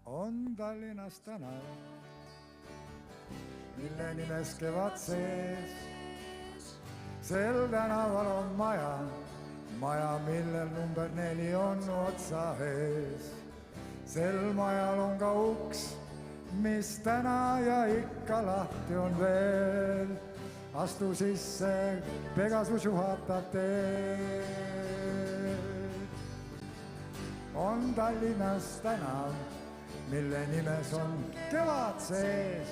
on Tallinnas tänav, mille nimes kevad sees. Sel tänaval on maja, millel number 4 on otsa ees. Sel majal on ka uks, mis täna ja ikka lahti on veel. Astu sisse, Pegasus juhatab teed. On Tallinnas tänav, mille nimes on kevad sees.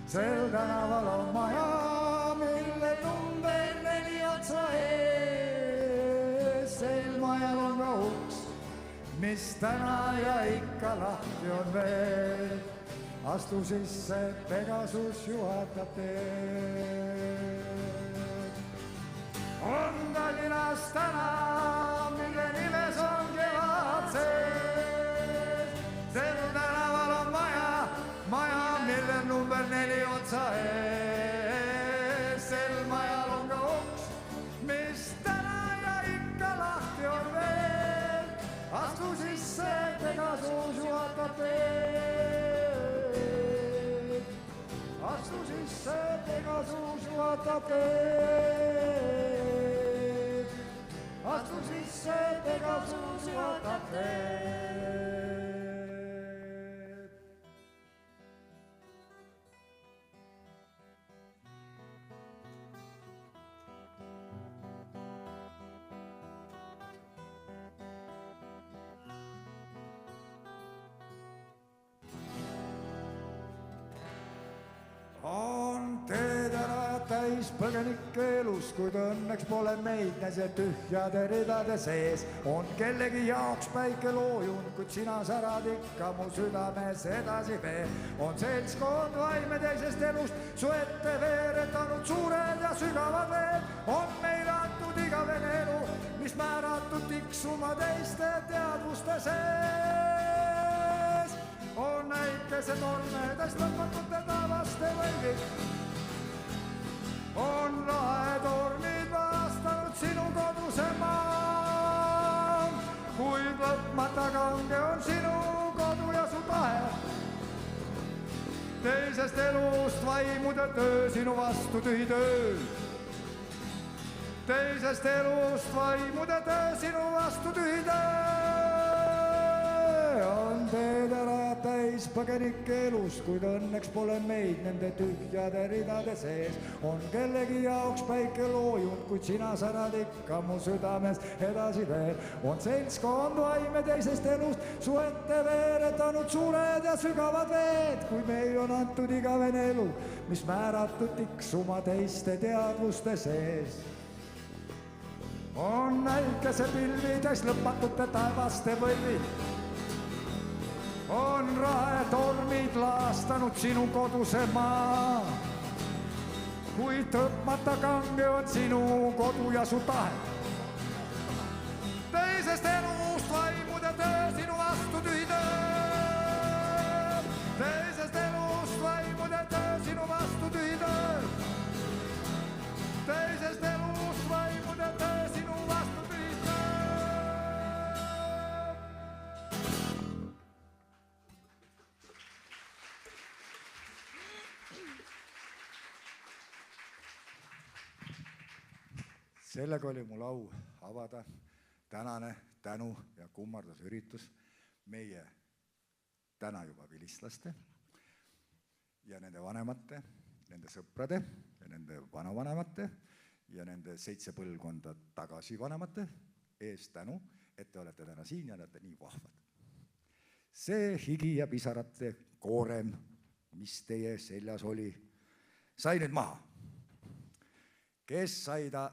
Sel tänaval on maja, mille number 4 otsa ees. Sel majal on ka uks, mis täna ja ikka lahti on veel. Astu sisse, Pegasus juhatab teed. On Tallinnas tänav, mille nimes on kevad sees. Sel tänaval on maja, mille number 4 otsa ees. Sel majal on ka uks, mis täna ja ikka lahti on veel. Astu sisse, Pegasus juhatab teed. Astu sisse, Pegasus juhatab teed. Astu sisse, Pegasus juhatab teed. On teedele täis põgenike elus, kuid õnneks pole meid näse tühjade ridade sees. On kellegi jaoks päike loojunud, kuid sina särad ikka mu südames edasi veel. On seltskond vaime teisest elust, su ette veeretanud suured ja sügavad veel. On meile antud igavene elu, mis määratud tiksuma teiste teadvuste sees. On äikesed olmedest lõpmatute taevaste võlvid. On lahetornid vastanud sinu koduse maa. Kuid lõpmata kange on sinu kodu ja su tahe. Teisest elust vaimude töö, sinu vastu tühi töö. Teisest elust vaimude töö, sinu vastu tühi töö. On teedele täis põgenike elus, kuid õnneks pole meid nende tühjade ridade sees. On kellegi jaoks päike loojunud, kuid sina särad ikka mu südames edasi veel. On seltskond vaime teisest elust, su ette veeretanud suured ja sügavad veed. Kuid meil on antud igavene elu, mis määratud tiksuma teiste teadvuste sees. On äikese pilvides lõpmatute taevaste võlvid. On rahetormid laastanud sinu koduse maa. Kuid tõpmata kange on sinu kodu ja su tahe. Teisest elust vaimude töö, sinu vastu tühi töö. Teisest elust vaimude töö, sinu vastu tühi töö. Teisest elust vaimude töö, sinu vastu tühi töö. Sellega oli mul au avada tänane tänu- ja kummardusüritus meie täna juba vilistlaste ja nende vanemate, nende sõprade ja nende vanavanemate ja nende 7 põlvkonda tagasi vanemate ees tänu, et te olete täna siin ja olete nii vahvad. See higi ja pisarate koorem, mis teie seljas oli, sai nüüd maha. Kes sai ta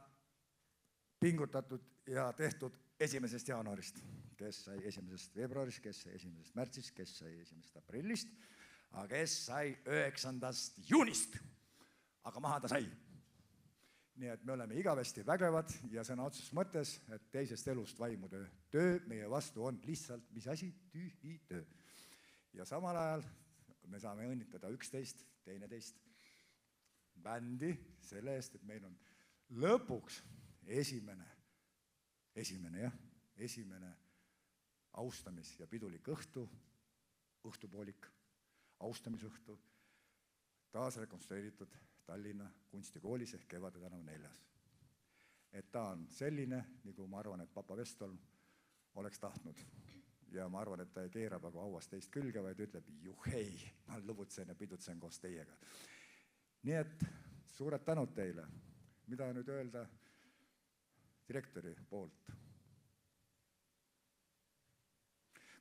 pingutatud ja tehtud 1. jaanuarist, kes sai 1. veebruarist, kes sai 1. märtsist, kes sai 1. aprillist, aga kes sai 9. juunist. Aga maha ta sai. Nii et me oleme igavesti vägevad ja sõna otseses mõttes, et teisest elust vaimude töö meie vastu on lihtsalt, mis asi, tühi töö. Ja samal ajal me saame õnnitleda 11, 12 bändi selle eest, et meil on lõpuks esimene austamis- ja pidulik õhtu õhtupoolik, austamisõhtu, taas rekonstrueeritud Tallinna kunstikoolis ehk Kevade tänav 4. Et ta on selline, nagu ma arvan, et papa Vestolm oleks tahtnud. Ja ma arvan, et ta ei keera aga auast teist külge, vaid ütleb, juhei, ma lõbutsen ja pidutsen koos teiega. Nii et suured tänud teile. Mida nüüd öelda direktori poolt?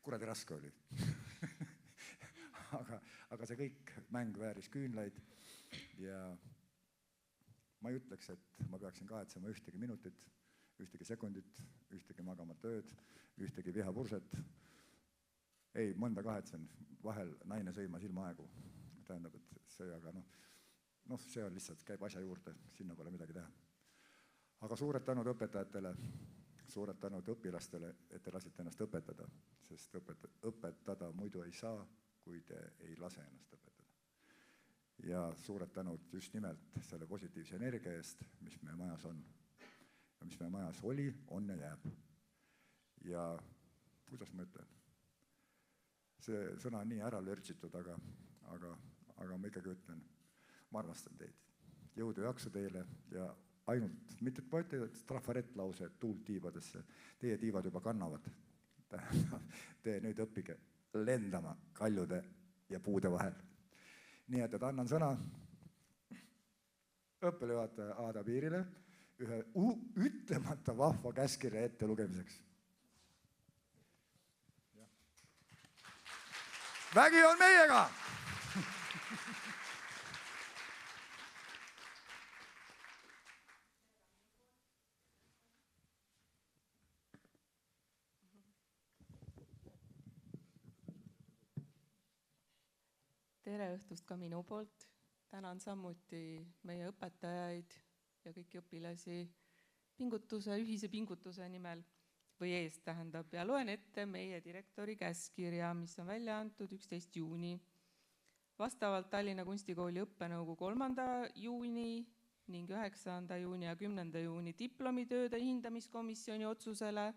Kuradi raske oli. aga see kõik mäng vääris küünlaid ja ma ei ütleks, et ma peaksin kahetsema ühtegi minutit, ühtegi sekundit, ühtegi magamata ööd, ühtegi vihapurset. Ei, mõnda kahetsen, vahel naine sõimas ilmaaegu. Tähendab, et see, aga see on lihtsalt, käib asja juurde, sinna pole midagi teha. Aga suured tänud õpetajatele, suured tänud õpilastele, et te lasite ennast õpetada, sest õpetada muidu ei saa, kui te ei lase ennast õpetada. Ja suured tänud just nimelt selle positiivse energia eest, mis meie majas on. Ja mis meie majas oli, on ja jääb. Ja kuidas ma ütlen? See sõna on nii ära lörtsitud, aga ma ikkagi ütlen, ma armastan teid. Jõudu ja jaksu teile ja ainult, mitte ma ütlen, et trafarettlause tuult tiibadesse, teie tiivad juba kannavad. Te nüüd õppige lendama kaljude ja puude vahel. Nii et annan sõna õppejuhataja Aada Piirile ühe ütlemata vahva käskirja ette lugemiseks. Vägi on meiega! Tere õhtust ka minu poolt. Tänan samuti meie õpetajaid ja kõiki õpilasi ühise pingutuse nimel või eest tähendab. Ja loen ette meie direktori käskkirja, mis on välja antud 11. juuni. Vastavalt Tallinna Kunstikooli õppenõukogu 3. juuni ning 9. juuni ja 10. juuni diplomitööde hindamiskomisjoni otsusele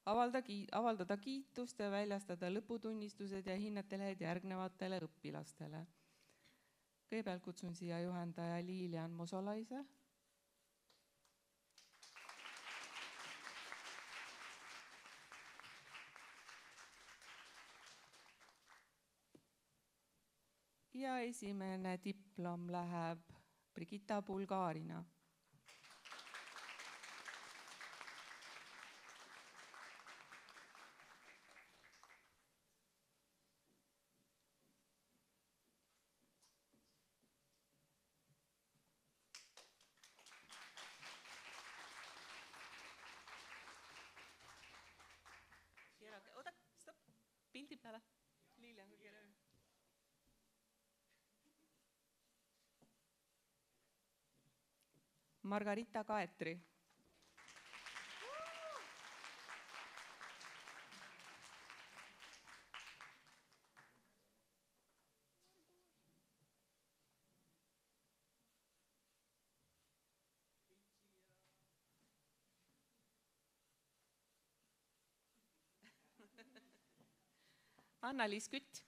avaldada kiitust ja väljastada lõputunnistused ja hinnetelehed järgnevatele õpilastele. Kõigepealt kutsun siia juhendaja Liilian Mosolaise. Ja esimene diplom läheb Brigitta Bulgarina. Oota, stopp, pildi peale. Liilian, kui keerame. Margarita Kaetri. Anna-Liis Kütt.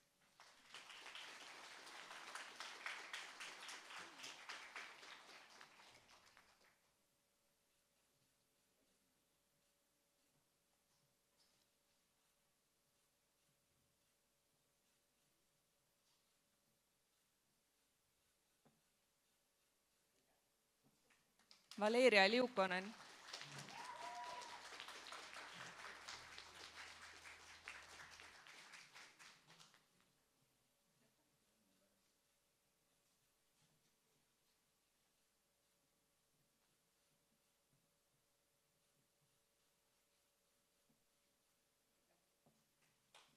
Valeria Liukonen.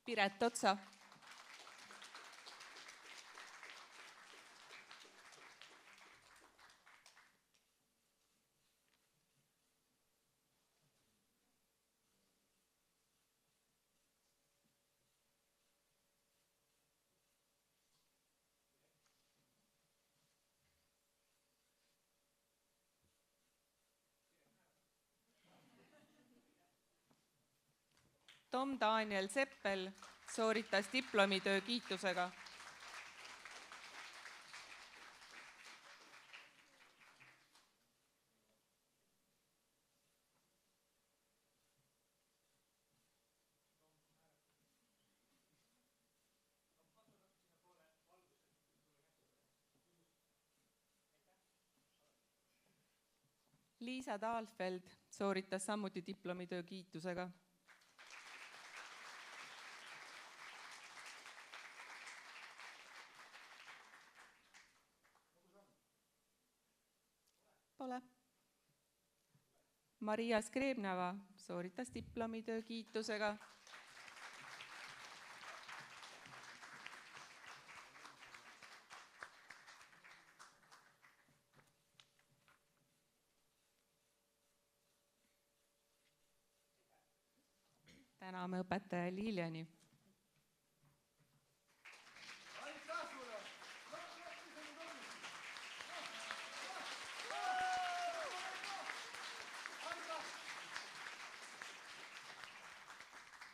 Piret Otsa. Tom Daniel Seppel. sooritas diplomitöö kiitusega. Liisa Taalfeld sooritas samuti diplomitöö kiitusega. Pole. Maria Skrebneva sooritas diplomitöö kiitusega. Täname õpetaja Liljani.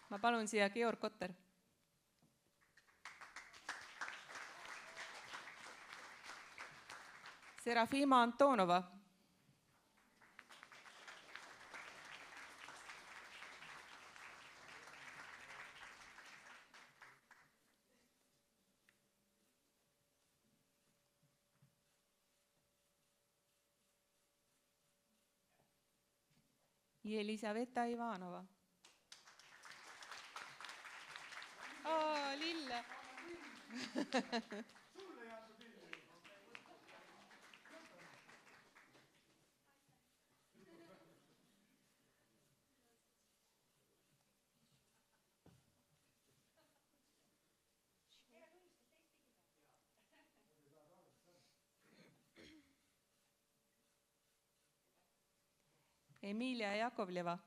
Ma palun siia Georg Kotter. Serafima Antonova. Elisaveta Ivanova. Lille. Emilia Jakovleva.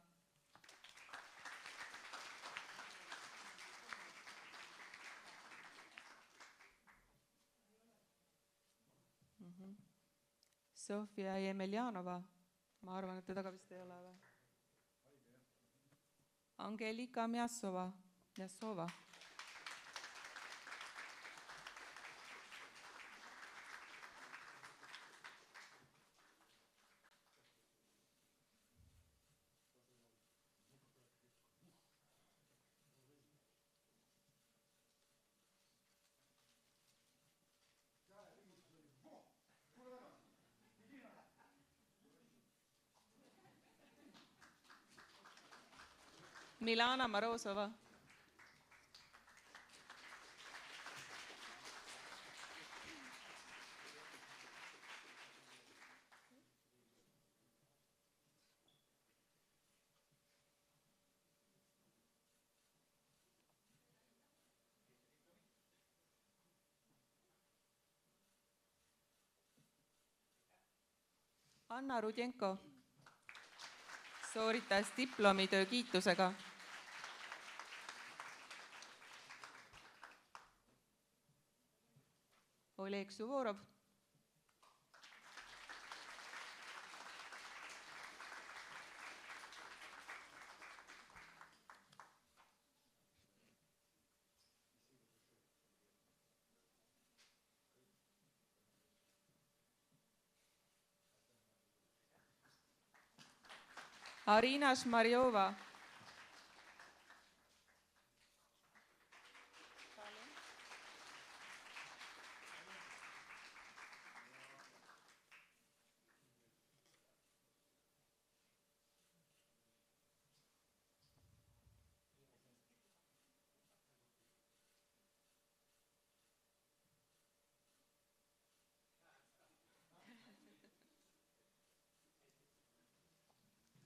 Sofia Jemeljanova. Ma arvan, et teda ka vist ei ole või? Angelika Mjassova. Milana Morozova. Anna Rudjenko sooritas diplomitöö kiitusega. Oleg Suvorov. Arina Šmarjova.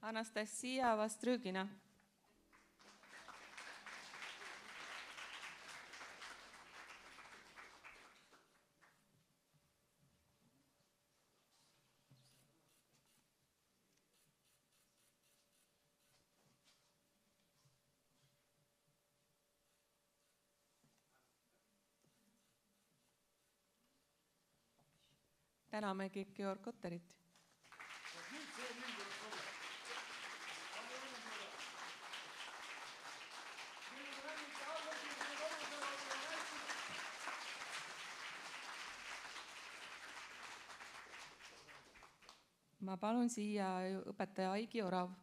Anastasia Vastrõgina. Täname Georg Kotterit. ma palun siia õpetaja Aigi Orav.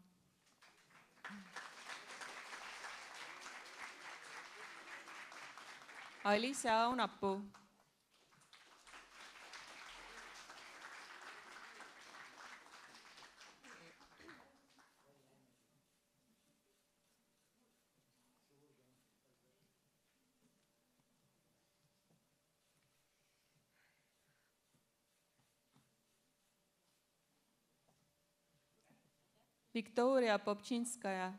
Alice Aunapuu. Viktoria Popčinskaja.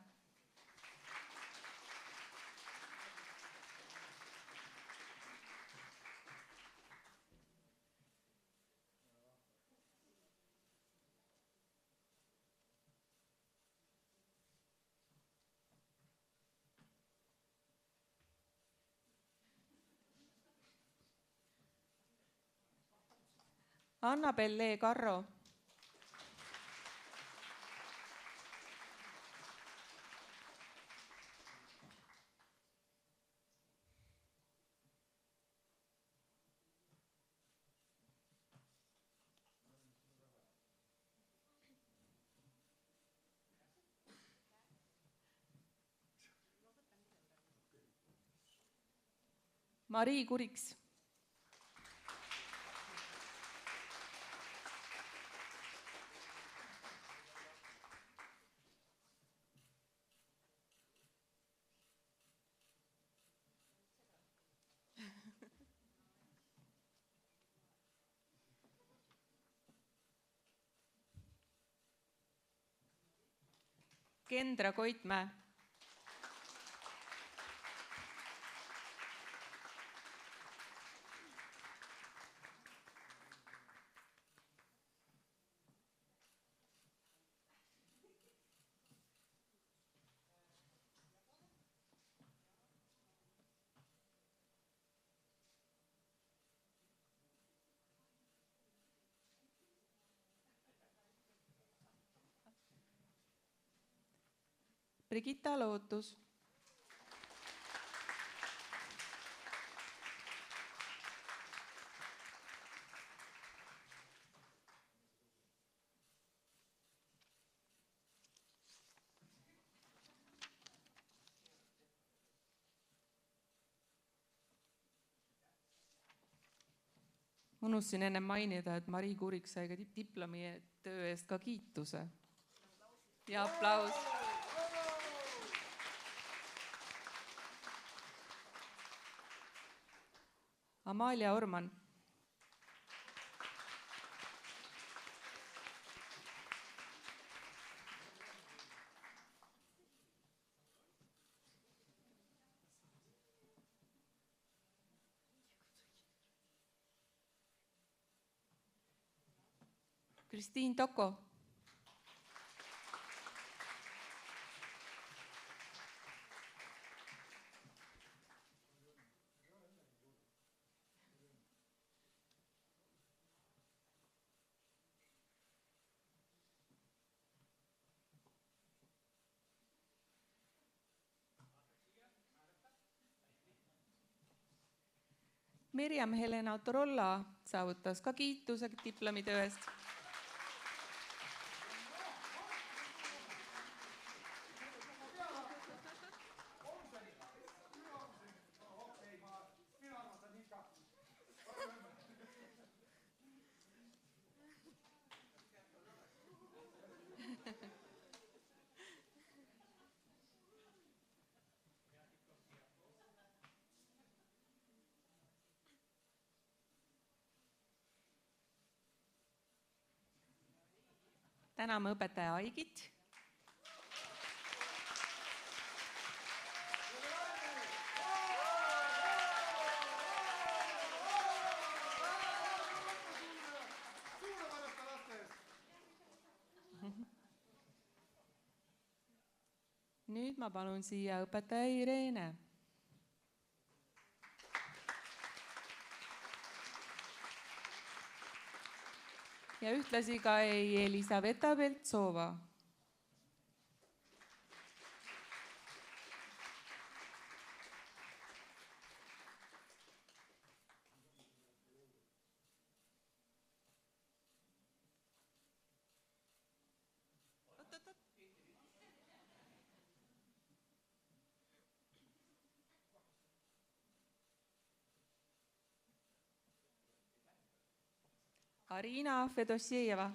Annabelle Karro. Mari Kuriks. Kendra Koitmäe. Brigitta Lootus. Unustasin enne mainida, et Mari Kurik sai ka diplomi töö eest ka kiituse. Ja aplaus. Amalia Orman. Kristiin Toko. Mirjam Helena Torolla saavutas ka kiituse diplomitöö eest. Täname õpetaja Aigit. Nüüd ma palun siia õpetaja Irene. Ja ühtlasi ka Elisaveta Beltsova. Arina Fedossejeva.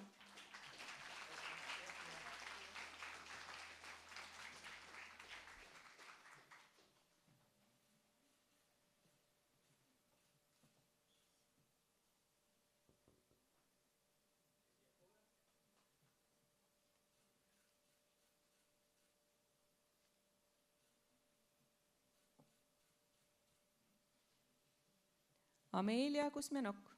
Amelia Kusmenok.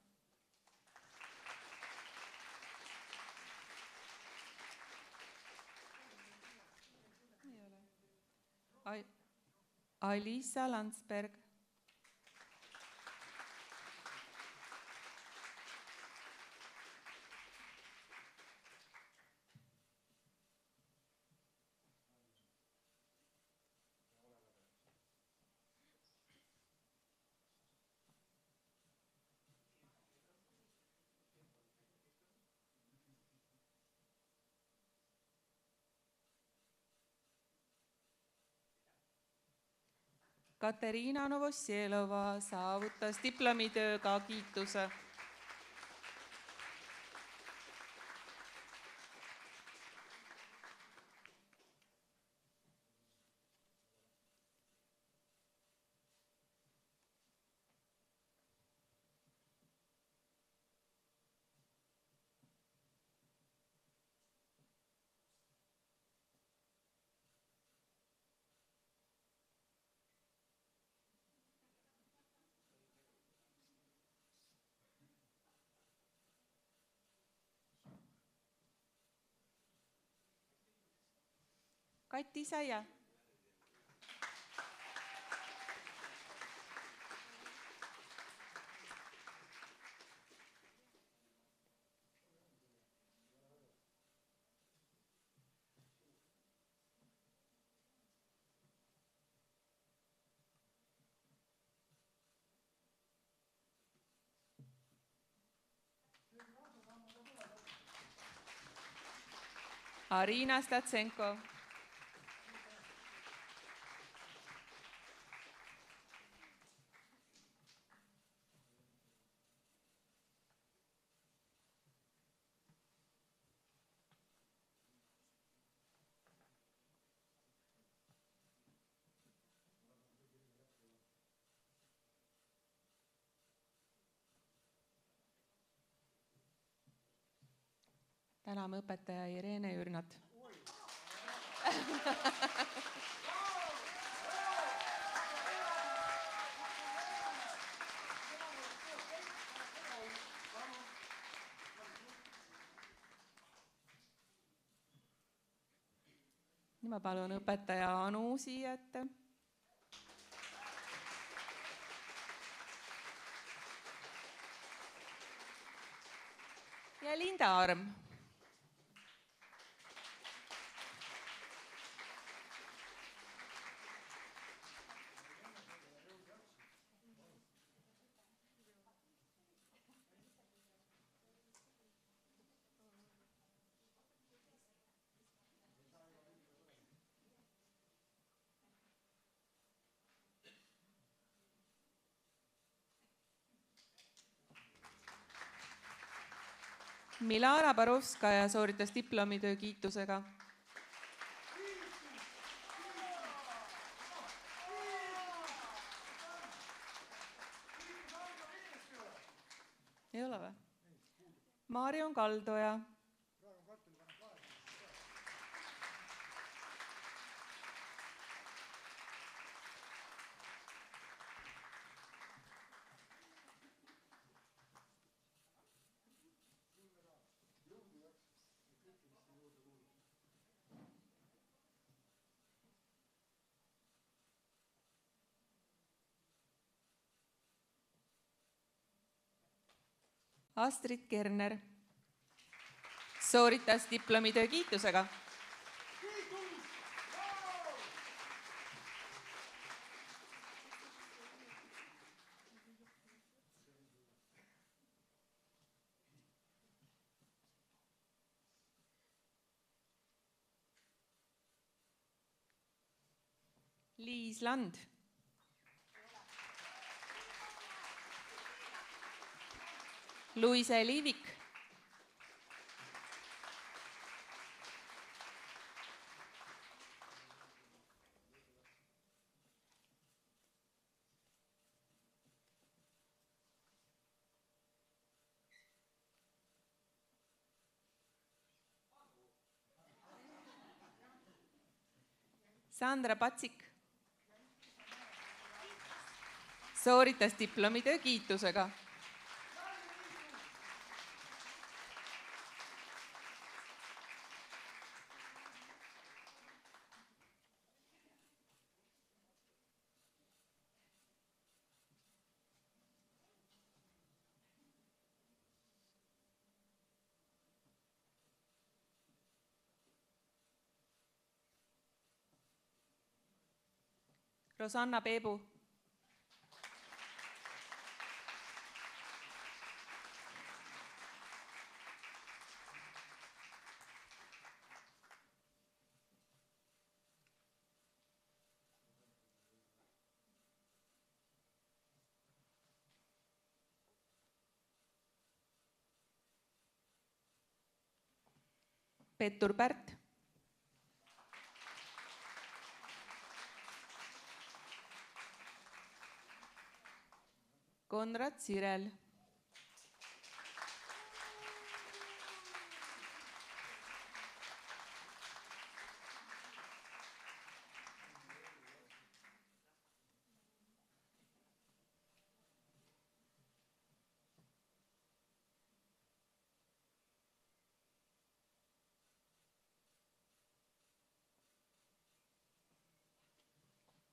Alisa Landsberg. Kateriina Novosjelova saavutas diplomitööga kiituse. Kati Saia. Arina Statsenko. Täname õpetaja Irene Jürnat. Nüüd ma palun õpetaja Anu siia ette. Ja Linda Arm. Milana Barovskaja sooritas diplomitöö kiitusega. Ei ole või? Marion Kaldoja. Astrid Kerner sooritas diplomitöö kiitusega. Liis Land. Luise Liivik. Sandra Patsik sooritas diplomitöö kiitusega. Rosanna Peebu Peetur Pärt Konrad Sirel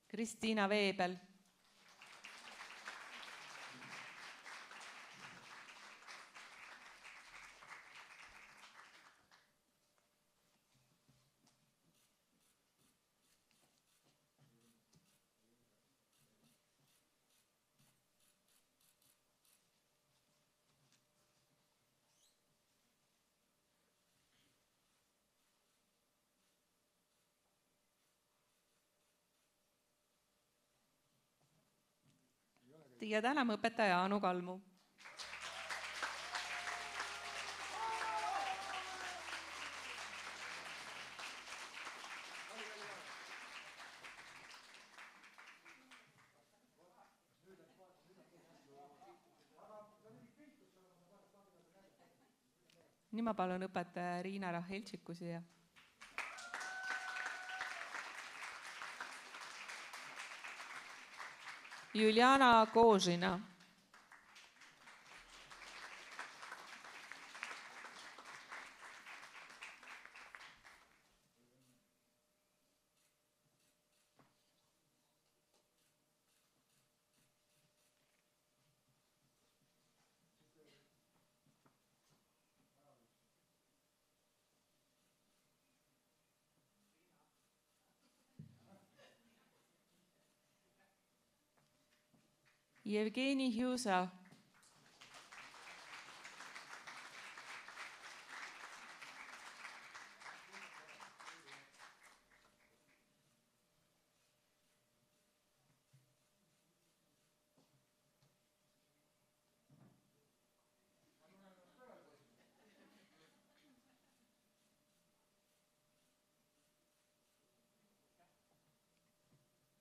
Kristiina Veebel ja täname õpetaja Anu Kalmu. Nii ma palun õpetaja Riina Raheltšiku siia. Juliana Kožina. Jevgeni Hjusa.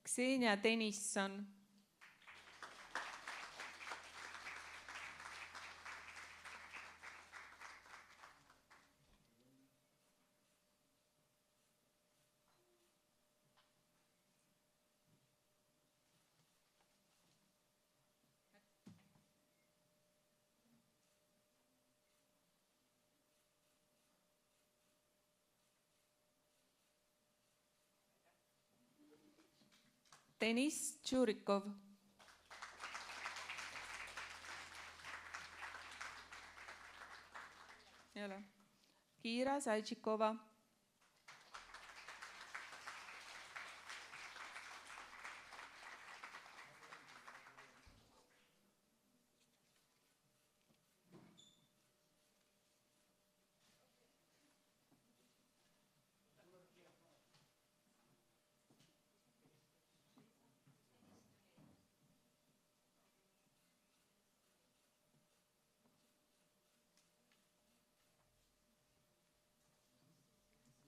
Ksenia Tõnisson. Deniss Tšurikov. Kira Sajtšikova.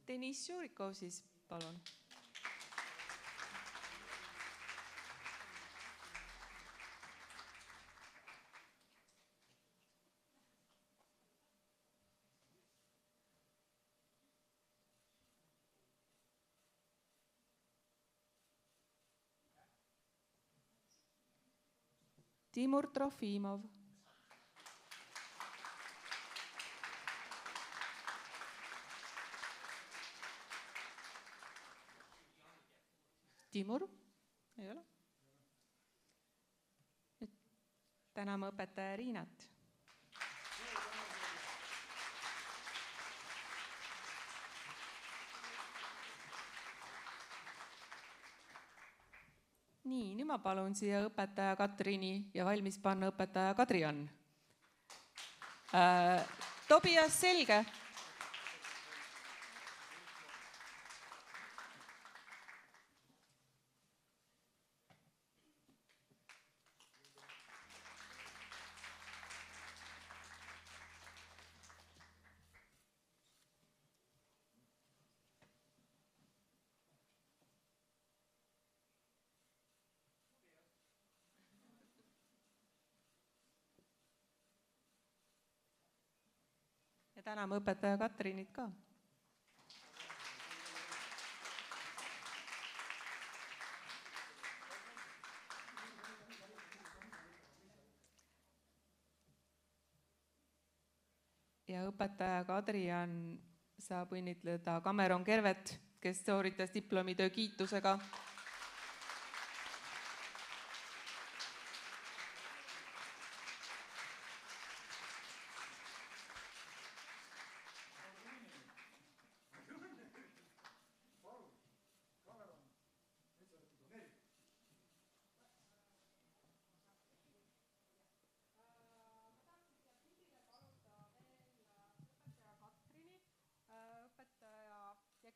Deniss Tšurikov siis, palun. Timur Trofimov. Timur? Ei ole? Nüüd täname õpetaja Riinat. Nii, nüüd ma palun siia õpetaja Katrini ja valmis panna õpetaja Kadrian. Tobias Selge. Ja täname õpetaja Katrinit ka. Ja õpetaja Kadrian saab õnnitleda Cameron Kervet, kes sooritas diplomitöö kiitusega.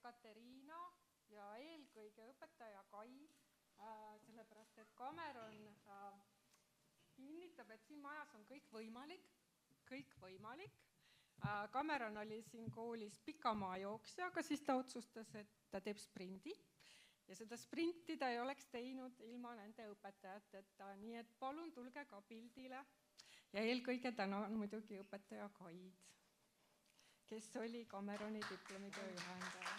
Kateriina ja eelkõige õpetaja Kai, sellepärast et Cameron kinnitab, et siin majas on kõik võimalik. Cameron oli siin koolis pikamaajooksja, aga siis ta otsustas, et ta teeb sprindi ja seda sprinti ta ei oleks teinud ilma nende õpetajateta, nii et palun tulge ka pildile ja eelkõige tänan muidugi õpetaja Kaid, kes oli Cameroni diplomitöö juhendaja.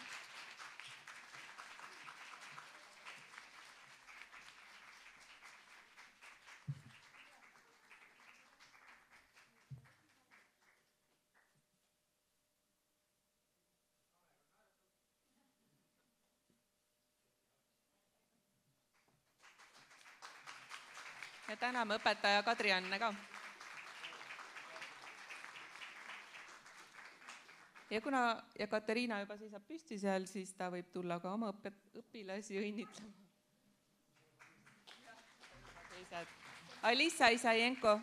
Ja täname õpetaja Kadrianne ka. Ja kuna Kateriina juba seisab püsti seal, siis ta võib tulla ka oma õpilasi õnnitlema. Alisa Isajenko.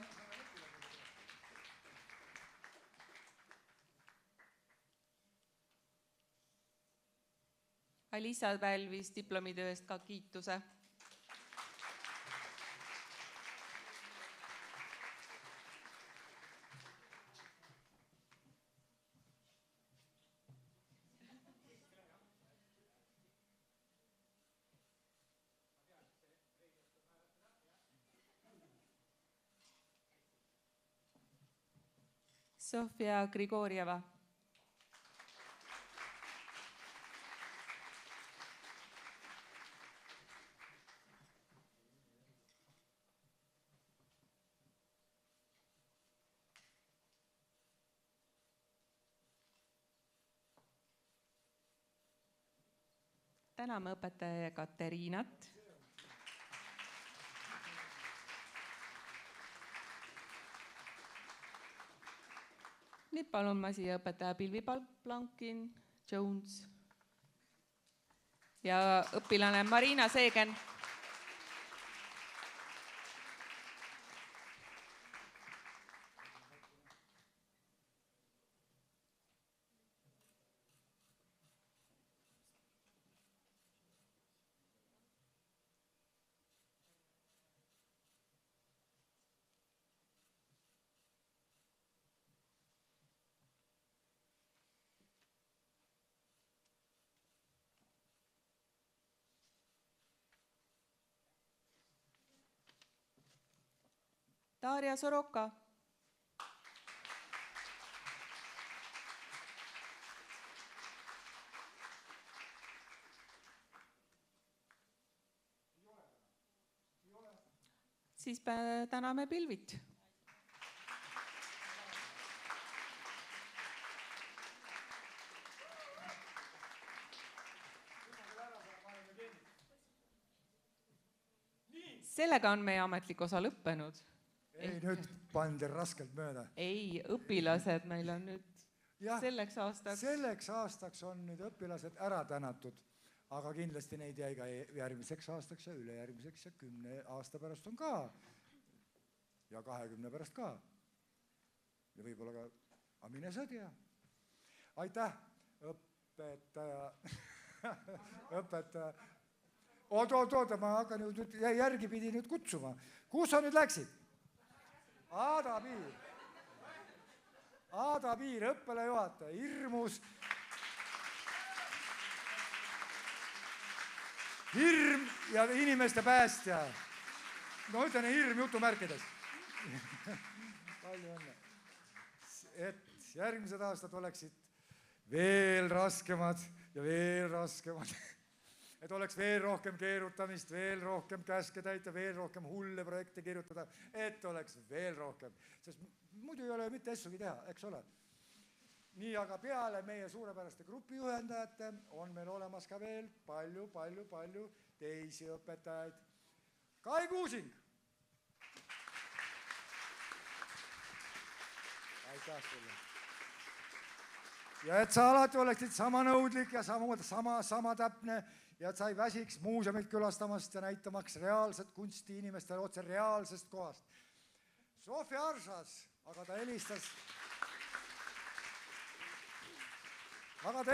Alisa pälvis diplomitöö eest ka kiituse. Sofia Grigorjeva. Täname õpetaja Kateriinat. Nüüd palun ma siia õpetaja Pilvi Plankin, Jones ja õpilane Marina Seegen. Darja Soroka. siis täname Pilvit. Sellega on meie ametlik osa lõppenud. Ei, nüüd pandi raskelt mööda. Ei, õpilased meil on nüüd selleks aastaks. Selleks aastaks on nüüd õpilased ära tänatud, aga kindlasti neid jäi ka järgmiseks aastaks ja ülejärgmiseks ja 10 aasta pärast on ka. Ja 20 pärast ka. Ja võib-olla ka, aga mine sa tea. Aitäh, õpetaja. Õpetaja. Oot, ma hakkan nüüd järgi pidi nüüd kutsuma. Kus sa nüüd läksid? Aada Piir, õppelajuhataja, hirmus. Hirm ja inimeste päästja. No ütlen hirm jutumärkides. Palju õnne. Et järgmised aastad oleksid veel raskemad ja veel raskemad. Et oleks veel rohkem keerutamist, veel rohkem käske täita, veel rohkem hulle projekte kirjutada, et oleks veel rohkem. Sest muidu ei ole mitte asjugi teha, eks ole. Nii, aga peale meie suurepäraste grupijuhendajate on meil olemas ka veel palju teisi õpetajaid. Kai Kuusing! Aitäh sulle! Ja et sa alati oleksid sama nõudlik ja sama täpne, ja et sa ei väsiks muuseumit külastamast ja näitamaks reaalset kunsti inimestele otse reaalsest kohast. Sofia Arsas, aga ta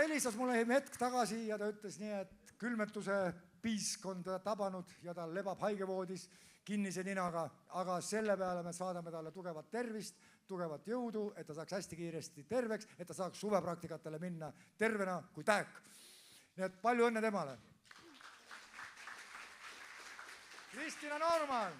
helistas mulle hetk tagasi ja ta ütles nii, et külmetuse piisk on ta tabanud ja ta lebab haigevoodis kinnise ninaga, aga selle peale me saadame talle tugevat tervist, tugevat jõudu, et ta saaks hästi kiiresti terveks, et ta saaks suvepraktikatele minna tervena kui täek. Nii et palju õnne temale. Kristina Norman.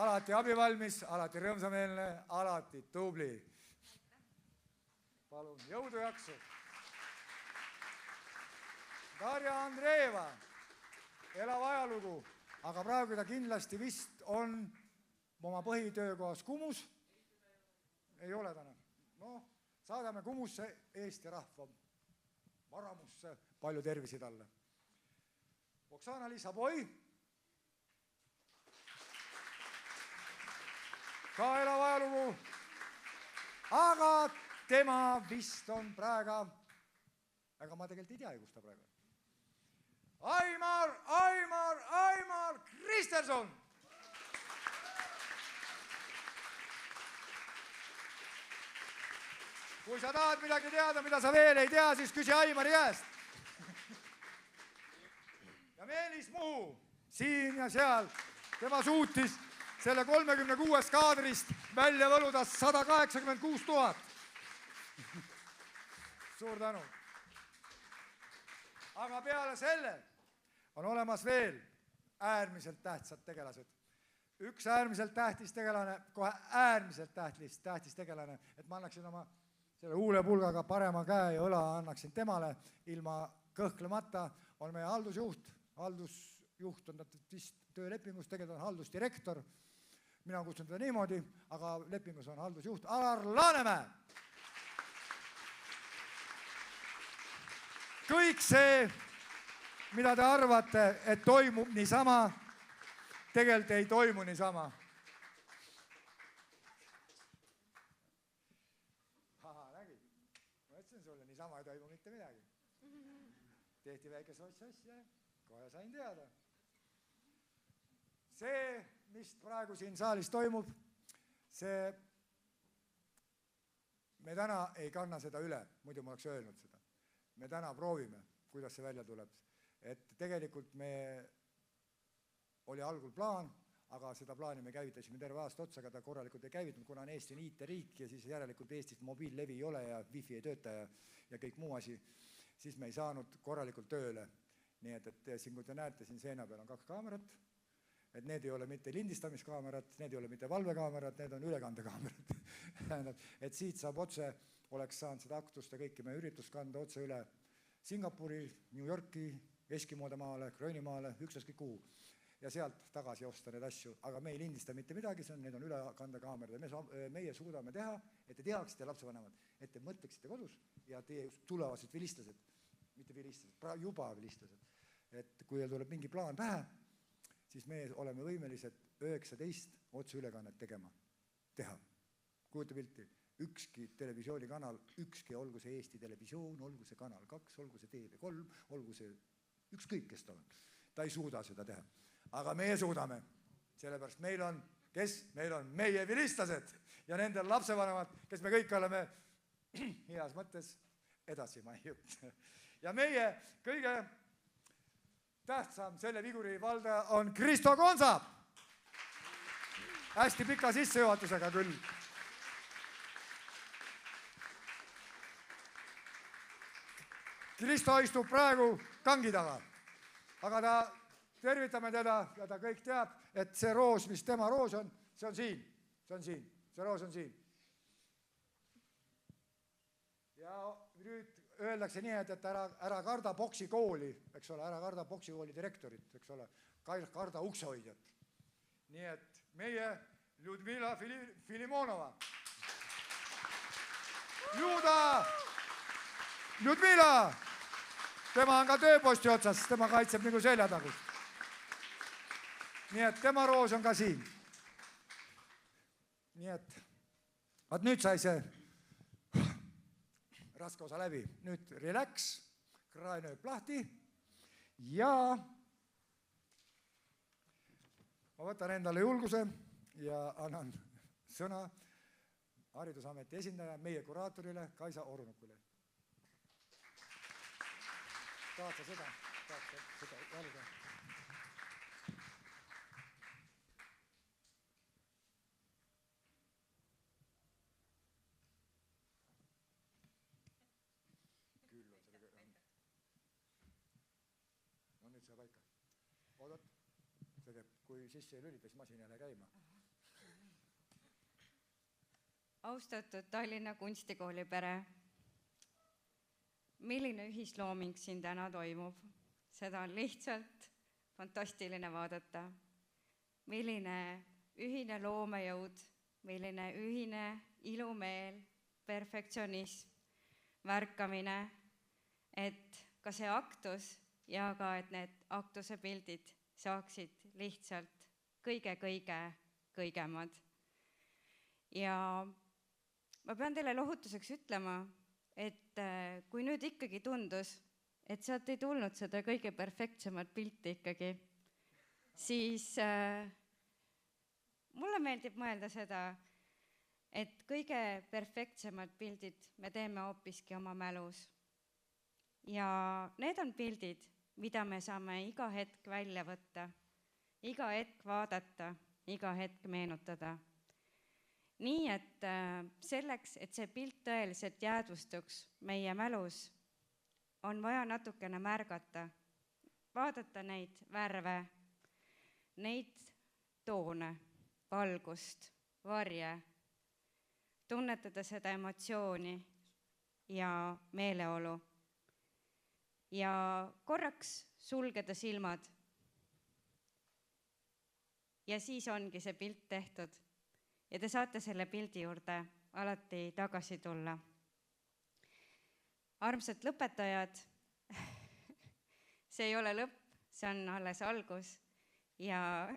Alati abivalmis, alati rõõmsameelne, alati tubli. Palun, jõudu jaksu. Darja Andreeva, elav ajalugu, aga praegu ta kindlasti vist on oma põhitöökohas Kumus. Ei ole täna. No, saadame Kumusse Eesti rahva varamusse. Palju tervisi talle. Oksana-Liisa Poi. Ka elav ajalugu. Aga tema vist on praegu, aga ma tegelikult ei tea, kus ta praegu on. Aimar Kristerson! Kui sa tahad midagi teada, mida sa veel ei tea, siis küsi Aimari käest. Ja Meelis Muhu, siin ja seal, tema suutis selle 36 kaadrist välja võluda 186 000. Suur tänu. Aga peale selle on olemas veel äärmiselt tähtsad tegelased. Üks äärmiselt tähtis tegelane, kohe äärmiselt tähtis tegelane, et ma annaksin oma selle huulepulgaga parema käe ja õla annaksin temale ilma kõhklemata, on meie haldusjuht. Haldusjuht on vist töölepingus, tegelikult on haldusdirektor. Mina kutsun teda niimoodi, aga lepingus on haldusjuht Alar Laanemäe. Kõik see, mida te arvate, et toimub niisama, tegelikult ei toimu niisama. Niisama ei toimu mitte midagi. Tehti väike sots asja, kohe sain teada. See, mis praegu siin saalis toimub, me täna ei kanna seda üle, muidu ma oleks öelnud seda. Me täna proovime, kuidas see välja tuleb. Et tegelikult me oli algul plaan, aga seda plaani me käivitasime terve aasta otsa, aga ta korralikult ei käivitunud, kuna on Eesti IT-riik ja siis järelikult Eestis mobiillevi ei ole ja wifi ei tööta ja kõik muu asi, siis me ei saanud korralikult tööle. Nii et siin, kui te näete, siin seina peal on 2 kaamerat, et need ei ole mitte lindistamiskaamerad, need ei ole mitte valvekaamerad, need on ülekandekaamerad. Et siit saab otse, oleks saanud seda aktust ja kõiki meie üritust kanda otse üle Singapuri, New Yorki, Eskimoode maale, Gröönimaale, ükstaskõik kuhu. Ja sealt tagasi osta need asju, aga me ei lindista mitte midagi, need on ülekandekaamerad ja meie suudame teha, et te teaksite lapsevanemad, et te mõtleksite kodus ja teie tulevased vilistlased, mitte vilistlased, juba vilistlased, et kui tuleb mingi plaan pähe, siis me oleme võimelised 19 otseülekannet teha. Kujuta pilti, ükski televisioonikanal, olgu see Eesti Televisioon, olgu see Kanal 2, olgu see TV3, olgu see ükskõik, kes ta on, ta ei suuda seda teha. Aga meie suudame, sellepärast meil on, kes? Meil on meie vilistlased ja nendel lapsevanemad, kes me kõik oleme heas mõttes edasi jutt. Ja meie kõige tähtsam selle viguri valdaja on Kristo Konsa. Hästi pika sissejuhatusega küll. Kristo istub praegu kangi taga, aga ta tervitame teda ja ta kõik teab, et see roos, mis tema roos on, see on siin, see roos on siin. Ja nüüd öeldakse nii, et ära karda boksikooli, eks ole, ära karda boksikooli direktorit, eks ole, karda uksehoidjat. Nii et meie Ljudmila Filimonova. Ljudmila! Tema on ka tööposti otsas, tema kaitseb nagu seljatagust. Nii et tema roos on ka siin. Nii et, nüüd sai see raske osa läbi. Nüüd relax, kraenööp lahti ja ma võtan endale julguse ja annan sõna Haridusameti esindaja meie kuraatorile Kaisa Orunukule. Tahad sa seda jalga? Küll on sellega. No nüüd see paika. Oodot, kui sisse ei lülita, siis masin jälle käima. Austatud Tallinna Kunstikooli pere, milline ühislooming siin täna toimub? Seda on lihtsalt fantastiline vaadata. Milline ühine loomejõud, milline ühine ilumeel, perfektsionism, märkamine, et ka see aktus ja ka et need aktuse pildid saaksid lihtsalt kõigemad. Ja ma pean teile lohutuseks ütlema, et kui nüüd ikkagi tundus, et sealt ei tulnud seda kõige perfektsemat pilti ikkagi, siis mulle meeldib mõelda seda, et kõige perfektsemad pildid me teeme hoopiski oma mälus. Ja need on pildid, mida me saame iga hetk välja võtta, iga hetk vaadata, iga hetk meenutada. Nii et selleks, et see pilt tõeliselt jäädvustuks meie mälus, on vaja natukene märgata, vaadata neid värve, neid toone, valgust, varje, tunnetada seda emotsiooni ja meeleolu ja korraks sulgeda silmad. Ja siis ongi see pilt tehtud. Ja te saate selle pildi juurde alati tagasi tulla. Armsad lõpetajad, see ei ole lõpp, see on alles algus ja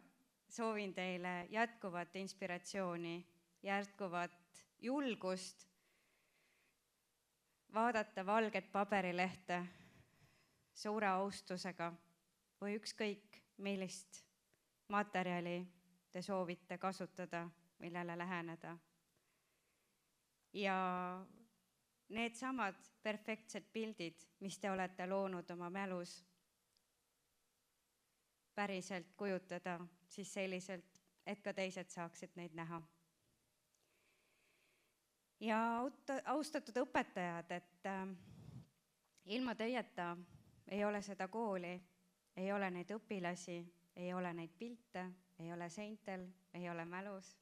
soovin teile jätkuvat inspiratsiooni, jätkuvat julgust vaadata valget paberilehte suure austusega või ükskõik millist materjali te soovite kasutada, millele läheneda. Ja need samad perfektsed pildid, mis te olete loonud oma mälus, päriselt kujutada siis selliselt, et ka teised saaksid neid näha. Ja austatud õpetajad, et ilma teieta ei ole seda kooli, ei ole neid õpilasi, ei ole neid pilte, ei ole seintel, ei ole mälus.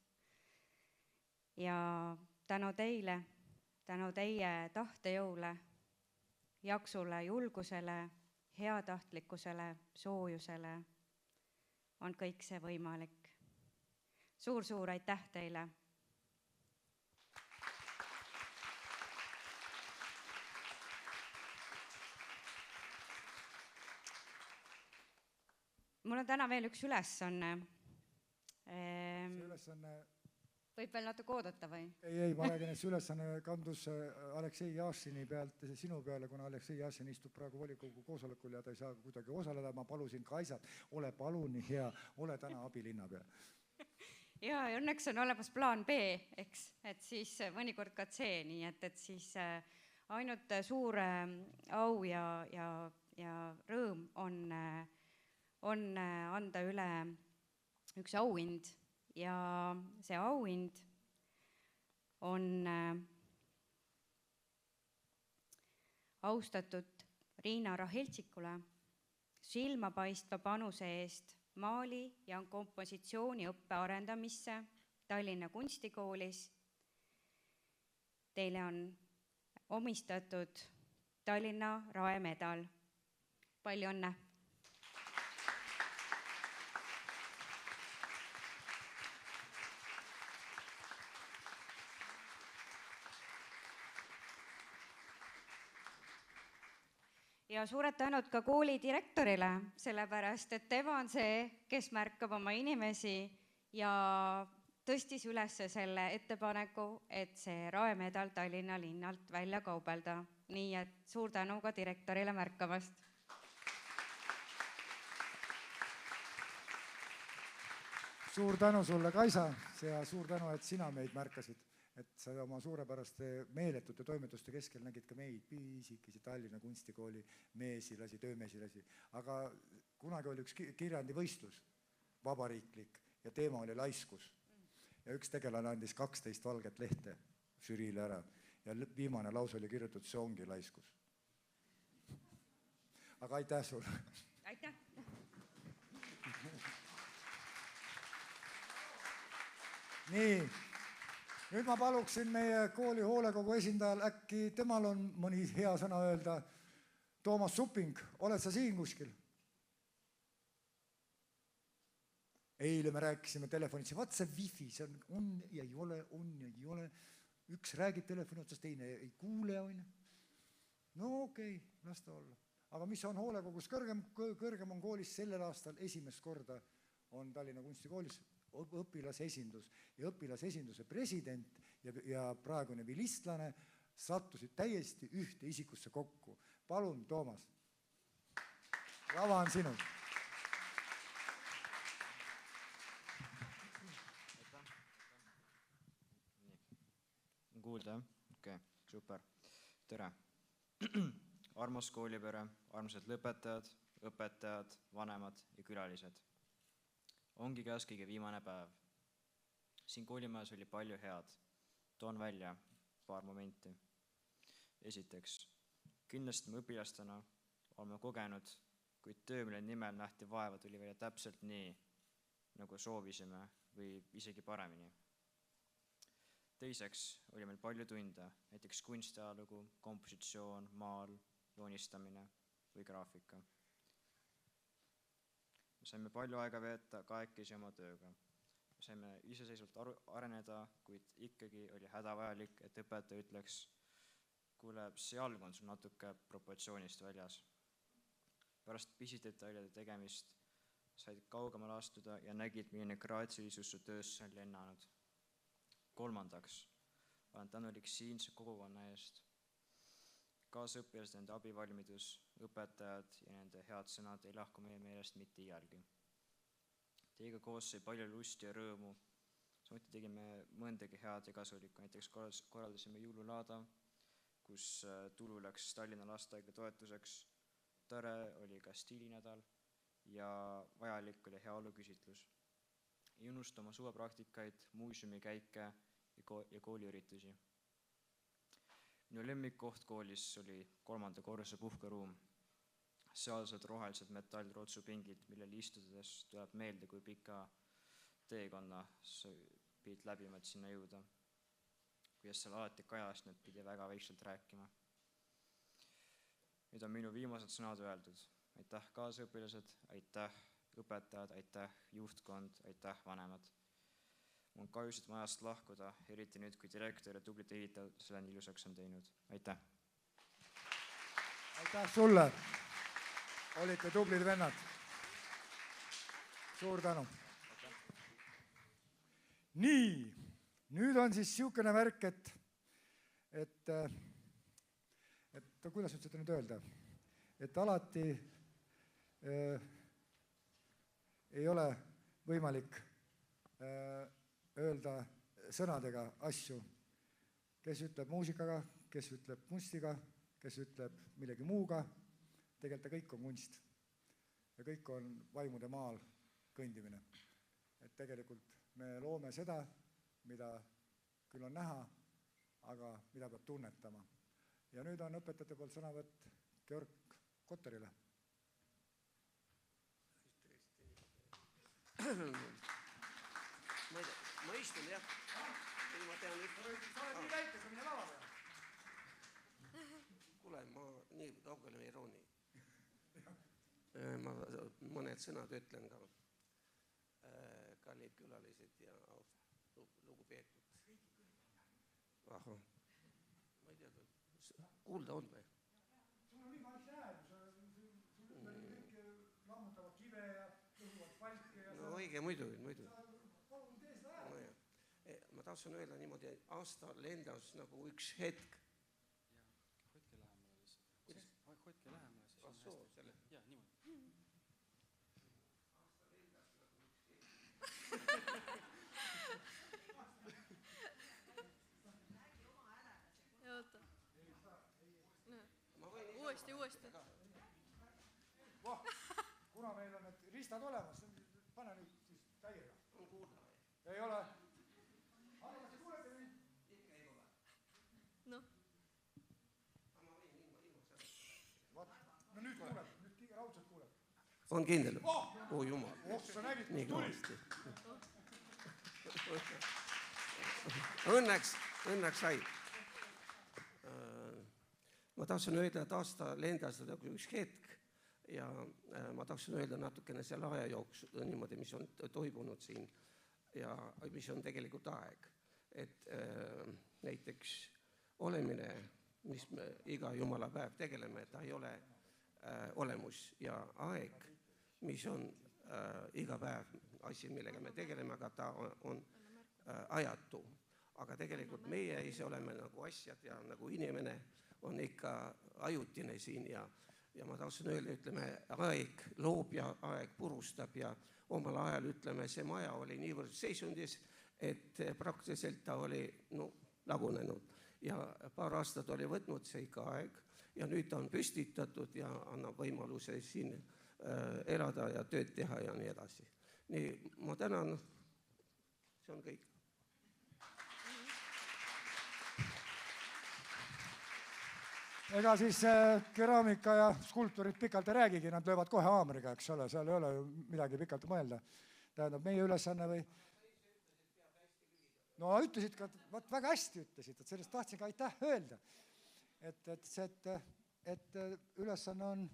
Ja tänu teile, tänu teie tahtejõule jaksule, julgusele, heatahtlikkusele, soojusele on kõik see võimalik. Suur-suur aitäh teile! Mul on täna veel üks ülesanne. See ülesanne... Võib veel natuke oodata või? Ei, ma räägin, et see ülesanne kandus Aleksei Jassini pealt sinu peale, kuna Aleksei Jassin istub praegu volikogu koosolekul ja ta ei saa kuidagi osaleda. Ma palusin Kaisat, ole palun hea, ole täna abilinnapea. Ja õnneks on olemas plaan B, eks, et siis mõnikord ka C, nii et siis ainult suur au ja rõõm on anda üle üks auhind ja see auhind on austatud Riina Raheltsikule silmapaistva panuse eest maali ja kompositsiooni õppe arendamisse Tallinna Kunstikoolis. Teile on omistatud Tallinna raemedal. Palju õnne! Ja suured tänud ka kooli direktorile, sellepärast, et tema on see, kes märkab oma inimesi ja tõstis üles selle ettepaneku, et see raemedal Tallinna linnalt välja kaubelda. Nii et suur tänu ka direktorile märkamast. Suur tänu sulle, Kaisa, ja suur tänu, et sina meid märkasid. Et sa oma suurepäraste meeletute toimetuste keskel nägid ka meid, pisikesi Tallinna Kunstikooli meesilasi, töömeesilasi. Aga kunagi oli üks kirjandivõistlus, vabariiklik, ja teema oli laiskus. Ja üks tegelane andis 12 valget lehte žüriile ära. Ja viimane lause oli kirjutatud, see ongi laiskus. Aga aitäh sulle! Aitäh! Nii. Nüüd ma paluksin meie kooli hoolekogu esindajal, äkki temal on mõni hea sõna öelda. Toomas Supping, oled sa siin kuskil? Eile me rääkisime telefonitsi, vaat see wifi, see on ja ei ole, on ja ei ole. Üks räägib telefoni otsast, teine ei kuule, on. No okei, las ta olla. Aga mis on hoolekogus kõrgem on koolis sellel aastal esimest korda on Tallinna Kunstikoolis õpilasesindus ja õpilasesinduse president ja praegune vilistlane sattusid täiesti ühte isikusse kokku. Palun, Toomas, lava on sinu. Kuulda, okei, super, tere. Armas koolipere, armsad lõpetajad, õpetajad, vanemad ja külalised. Ongi käes kõige viimane päev. Siin koolimajas oli palju head. Toon välja paar momenti. Esiteks, kindlasti me õpilastena oleme kogenud, kuid töö, mille nimel nähti vaeva, tuli välja täpselt nii, nagu soovisime või isegi paremini. Teiseks oli meil palju tunde, näiteks kunstiajalugu, kompositsioon, maal, joonistamine või graafika. Me saime palju aega veeta kahekesi oma tööga. Me saime iseseisvalt areneda, kuid ikkagi oli hädavajalik, et õpetaja ütleks, kuule, see jalg on sul natuke proportsioonist väljas. Pärast pisidetailide tegemist said kaugemale astuda ja nägid, milline graatsilisus su töösse on lennanud. Kolmandaks, olen tänulik siinse kogukonna eest. Kaasõppilased, nende abivalmidus, õpetajad ja nende head sõnad ei lahku meie meelest mitte iialgi. Teiega koos sai palju lust ja rõõmu. Samuti tegime mõndagi head ja kasulikku. Näiteks korraldasime jõululaada, kus tulu läks Tallinna lasteaia toetuseks. Tore oli ka stiilinädal ja vajalik oli heaoluküsitlus. Ei unusta oma suvepraktikaid, muuseumikäike ja kooliüritusi. Minu lemmikkoht koolis oli 3. korruse puhkeruum. Sealsed rohelised metallrootsupingid, millel istudes tuleb meelde, kui pika teekonna pidid läbima, et sinna jõuda. Kuidas seal alati kajast, need pidi väga vaikselt rääkima. nüüd on minu viimased sõnad öeldud. Aitäh kaasõpilased, aitäh õpetajad, aitäh juhtkond, aitäh vanemad. Mul on kahju siit majast lahkuda, eriti nüüd, kui direktor ja tublid ehitajad selle nii ilusaks on teinud. Aitäh! Aitäh sulle! Olite tublid vennad. Suur tänu! Nii, nüüd on siis siukene värk, et kuidas nüüd seda nüüd öelda, et alati ei ole võimalik öelda sõnadega asju, kes ütleb muusikaga, kes ütleb kunstiga, kes ütleb millegi muuga, tegelikult kõik on kunst ja kõik on vaimude maal kõndimine. Et tegelikult me loome seda, mida küll on näha, aga mida peab tunnetama. Ja nüüd on õpetajate poolt sõnavõtt Georg Kotterile. Ma istun, jah. Ma tean Sa oled nii väike, sa mine lava peale. Kuule, ma nii kaugele ei rooni. Ma mõned sõnad ütlen ka. Kallid külalised ja lugupeetud. Ahah. Ma ei tea, kuulda on või? Sul on nii maist hääl, sul kõik lammutavad kive ja lõhuvad palke. No õige, muidu. Ma tahtsin öelda niimoodi, et aasta lendas nagu üks hetk. Hoidke lähemale lihtsalt. Hoidke lähemale siis. Ah soo, selle. Jah, niimoodi. Uuesti. Kuna meil on need ristad olemas, pane nüüd siis täiega. On kuulda või? Ei ole. Aga kas te kuulete nüüd? Ikka ei ole. No. Aga ma võin ilma Vaat, no nüüd kuuleb, nüüd raudselt kuuleb. On kindel? Oh jumal. Sa nägid, nii kus tulist. Õnneks sai. Ma tahtsin öelda, et aasta lendas nagu üks hetk ja ma tahtsin öelda natukene selle aja jooksul niimoodi, mis on toimunud siin ja mis on tegelikult aeg. Et näiteks olemine, mis me iga jumala päev tegeleme, ta ei ole olemus ja aeg, mis on iga päev asi, millega me tegeleme, aga ta on ajatu. Aga tegelikult meie ise oleme nagu asjad ja nagu inimene on ikka ajutine siin ja ma tahtsin öelda, ütleme, aeg loob ja aeg purustab ja omal ajal, ütleme, see maja oli niivõrd seisundis, et praktiliselt ta oli lagunenud ja paar aastat oli võtnud see ikka aeg ja nüüd ta on püstitatud ja annab võimaluse siin elada ja tööd teha ja nii edasi. Nii, ma tänan, see on kõik. Ega siis keraamika ja skulptuurid pikalt ei räägigi, nad löövad kohe haamriga, eks ole, seal ei ole ju midagi pikalt mõelda. Tähendab, meie ülesanne või? No ütlesid ka, väga hästi ütlesid, et sellest tahtsin ka aitäh öelda. Et ülesanne on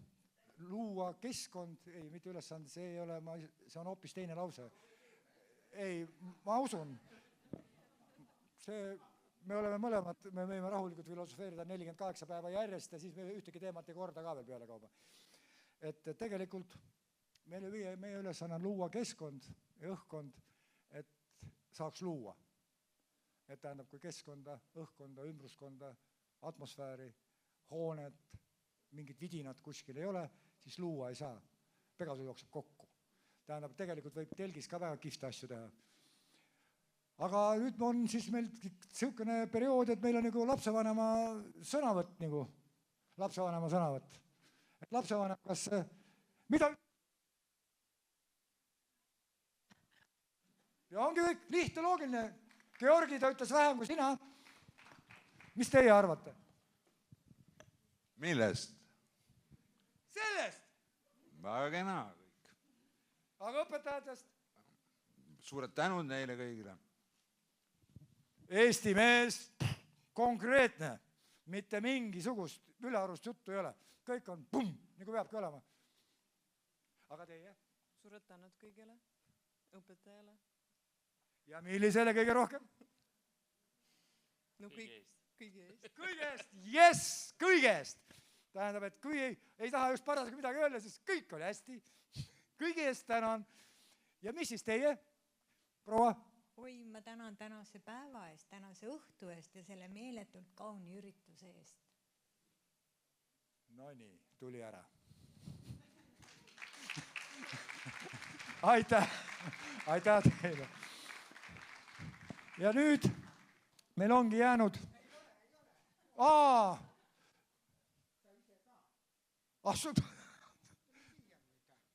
luua keskkond, ei, mitte ülesanne, see on hoopis teine lause. Ei, ma usun, me oleme mõlemad, me võime rahulikult filosofeerida 48 päeva järjest ja siis me ühtegi teemat ei korda ka veel peale kauba. Et tegelikult meie ülesanne on luua keskkond ja õhkkond, et saaks luua. Et tähendab, kui keskkonda, õhkkonda, ümbruskonda, atmosfääri, hoonet, mingit vidinat kuskil ei ole, siis luua ei saa. Pegasus jookseb kokku. Tähendab, tegelikult võib telgis ka väga kihvte asju teha. Aga nüüd on siis meil selline periood, et meil on nagu lapsevanema sõnavõtt. Et lapsevanem, kas... Mida? Ja ongi kõik lihtne, loogiline. Georgi ta ütles vähem kui sina. Mis teie arvate? Millest? Sellest! Väga kena kõik. Aga õpetajatest? Suured tänud neile kõigile. Eesti mees, konkreetne. mitte mingisugust ülearust juttu ei ole. Kõik on pumm, nagu peabki olema. Aga teie? Suured tänud kõigile, õpetajale. Ja millisele kõige rohkem? No kõige eest. Kõige eest, yes, kõige eest. Tähendab, et kui ei taha just parasega midagi öelda, siis kõik oli hästi. Kõige eest tänan. Ja mis siis teie, proua? Oi, ma tänan tänase päeva eest, tänase õhtu eest ja selle meeletult kauni ürituse eest. No nii, tuli ära. Aitäh teile. Ja nüüd meil ongi jäänud...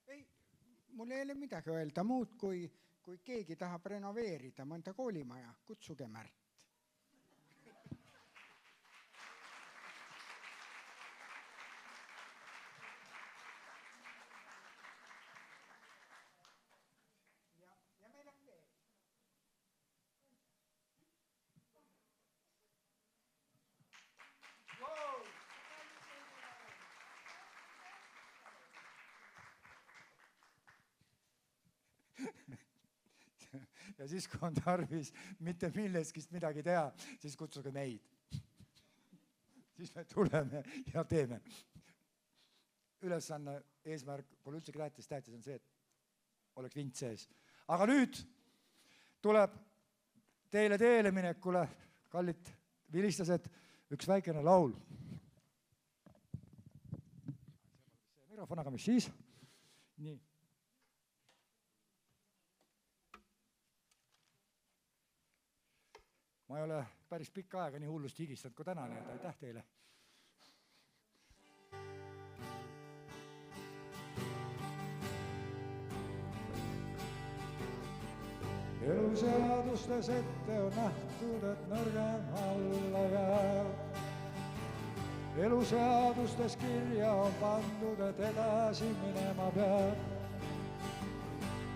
Ei, mul ei ole midagi öelda muud, kui keegi tahab renoveerida mõnda koolimaja, kutsuge Märt. Ja meil on veel. Ja siis, kui on tarvis mitte milleskist midagi teha, siis kutsuge meid. Siis me tuleme ja teeme. Ülesanne, eesmärk pole üldse tähtis on see, et oleks vint sees. Aga nüüd tuleb teile minekule, kallid vilistased, üks väikene laul. Mikrofon, aga mis siis? Nii. Ma ei ole päris pikka aega nii hullust higistanud kui täna, nii et aitäh teile. Eluseadustes ette on nähtud, et nõrgem alla jääb. Eluseadustes kirja on pandud, et edasi minema peab.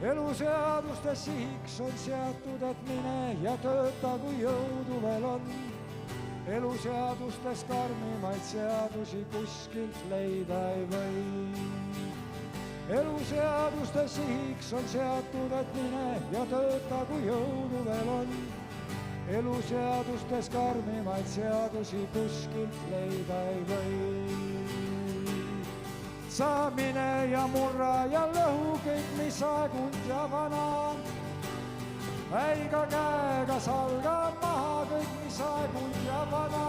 Eluseadustes sihiks on seatud, et mine ja tööta, kui jõudu veel on. Eluseadustes karmimaid seadusi kuskilt leida ei või. Eluseadustes sihiks on seatud, et mine ja tööta, kui jõudu veel on. Eluseadustes karmimaid seadusi kuskilt leida ei või. Sa mine ja murra ja lõhu kõik, mis aegund ja vana. Äiga käega salga maha kõik, mis aegund ja vana.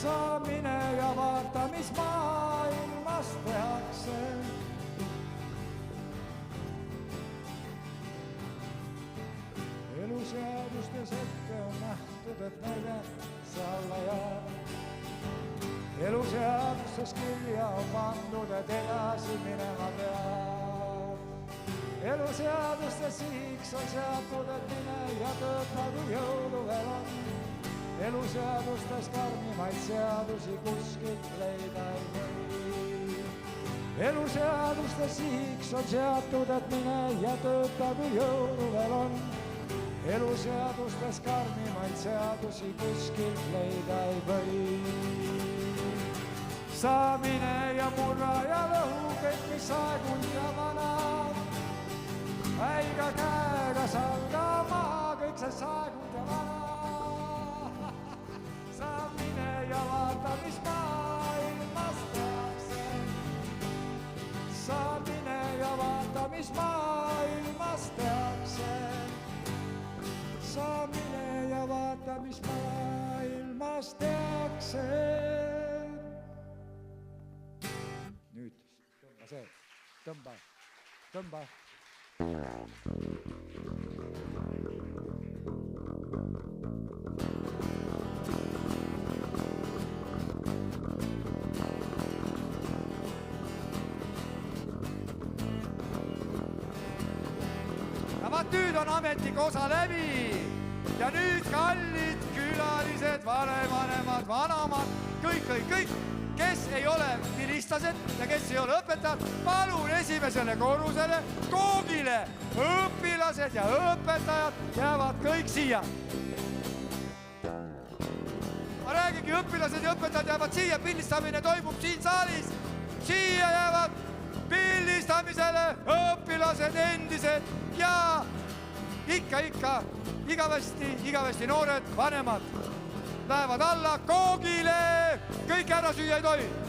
Sa mine ja vaata, mis maailmas tehakse. Eluseadustes ette on nähtud, et nõrgem see alla jääb. Eluseadustes kirja on pandud, et edasi minema peab. Eluseadustes sihiks on seatud, et mine ja tööta, kui jõudu veel on. Eluseadustes karmimaid seadusi kuskilt leida ei või. Eluseadustes sihiks on seatud, et mine ja tööta, kui jõudu veel on. Eluseadustes karmimaid seadusi kuskilt leida ei või. Sa mine ja murra ja lõhu kõik, mis aegund ja vana. Äiga käega salga maha kõik see saegund ja vana. Sa mine ja vaata, mis maailmas tehakse. Sa mine ja vaata, mis maailmas tehakse. Sa mine ja vaata, mis maailmas tehakse. Nüüd tõmba see, tõmba. Ja vaat nüüd on ametiga osa läbi ja nüüd kallid külalised, vanevanemad, vanamad, kõik, kes ei ole vilistased ja kes ei ole õpetajad, palun esimesele korrusele, koogile, õpilased ja õpetajad jäävad kõik siia. räägingi, õpilased ja õpetajad jäävad siia, pildistamine toimub siin saalis. Siia jäävad pildistamisele õpilased endised ja ikka, igavesti noored vanemad lähevad alla koogile, kõik ära süüa ei tohi.